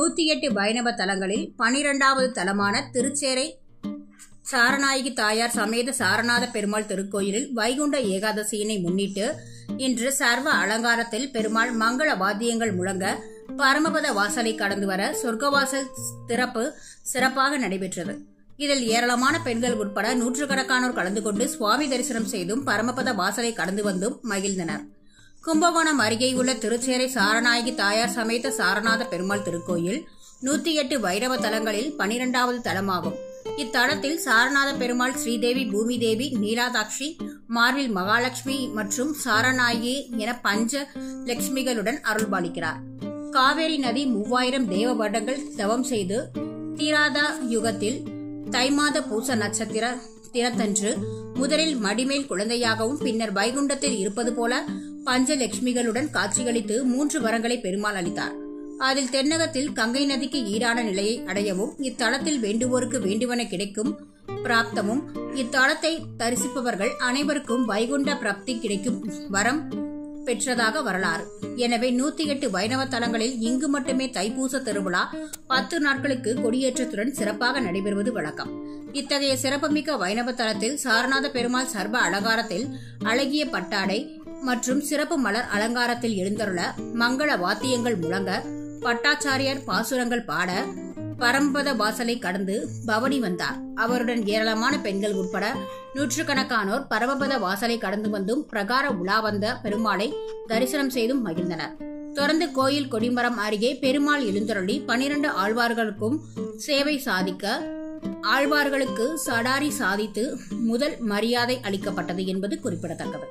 108 வைணவ தலங்களில் 12வது தலமான திருச்சேரை சாரநாயகி தாயார் சமேத சாரநாத பெருமாள் திருக்கோயிலில் வைகுண்ட ஏகாதசியினை முன்னிட்டு இன்று சர்வ அலங்காரத்தில் பெருமாள் மங்கள வாத்தியங்கள் முழங்க பரமபத வாசலை கடந்து வர சொர்க்கவாசல் திறப்பு சிறப்பாக நடைபெற்றது. இதில் ஏராளமான பெண்கள் உட்பட நூற்றுக்கணக்கானோர் கலந்து கொண்டு சுவாமி தரிசனம் செய்தும் பரமபத வாசலை கடந்து வந்தும் மகிழ்ந்தனர். கும்பகோணம் அருகே உள்ள திருச்சேரை சாரநாயகி தாயார் சமேத சாரநாத பெருமாள் திருக்கோயில் 108 வைணவ தலங்களில் 12வது தலமாகும். இத்தலத்தில் சாரநாத பெருமாள் ஸ்ரீதேவி, பூமி தேவி, நீலாதாட்சி, மார்பில் மகாலட்சுமி மற்றும் சாரநாயகி என பஞ்ச லட்சுமிகளுடன் அருள்பாலிக்கிறார். காவேரி நதி 3000 தேவ வருடங்கள் தவம் செய்து தீராத யுகத்தில் தை மாத பூச நட்சத்திர தினத்தன்று முதலில் மடிமேல் குழந்தையாகவும் பின்னர் வைகுண்டத்தில் இருப்பது போல பஞ்சலட்சுமிகளுடன் காட்சியளித்து 3 வரங்களை பெருமாள் அளித்தார். அதில் தென்னகத்தில் கங்கை நதிக்கு ஈடான நிலையை அடையவும் இத்தலத்தில் வேண்டுவோருக்கு வேண்டுவன கிடைக்கும் பிராப்தமும் இத்தலத்தை தரிசிப்பவர்கள் அனைவருக்கும் வைகுண்ட பிராப்தி கிடைக்கும் வரம் பெற்றதாக வரலாறு. எனவே 108 வைணவ தலங்களில் இங்கு மட்டுமே தைப்பூச திருவிழா 10 நாட்களுக்கு கொடியேற்றத்துடன் சிறப்பாக நடைபெறுவது வழக்கம். இத்தகைய சிறப்புமிக்க வைணவ தலத்தில் சாரநாத பெருமாள் சர்வ அலங்காரத்தில் அழகிய பட்டாடை மற்றும் சிறப்பு மலர் அலங்காரத்தில் எழுந்தருள மங்கள வாத்தியங்கள் முழங்க பட்டாச்சாரியார் பாசுரங்கள் பாட பரமபத வாசலை கடந்து பவனி வந்தார். அவருடன் ஏராளமான பெண்கள் உட்பட நூற்றுக்கணக்கானோர் பரமபத வாசலை கடந்து வந்தும் பிரகார உலா வந்த பெருமாளை தரிசனம் செய்தும் மகிழ்ந்தனர். தொடர்ந்து கோயில் கொடிமரம் அருகே பெருமாள் எழுந்தருளி 12 ஆழ்வார்களுக்கும் சேவை சாதிக்க ஆழ்வார்களுக்கு சடாரி சாதித்து முதல் மரியாதை அளிக்கப்பட்டது என்பது குறிப்பிடத்தக்கது.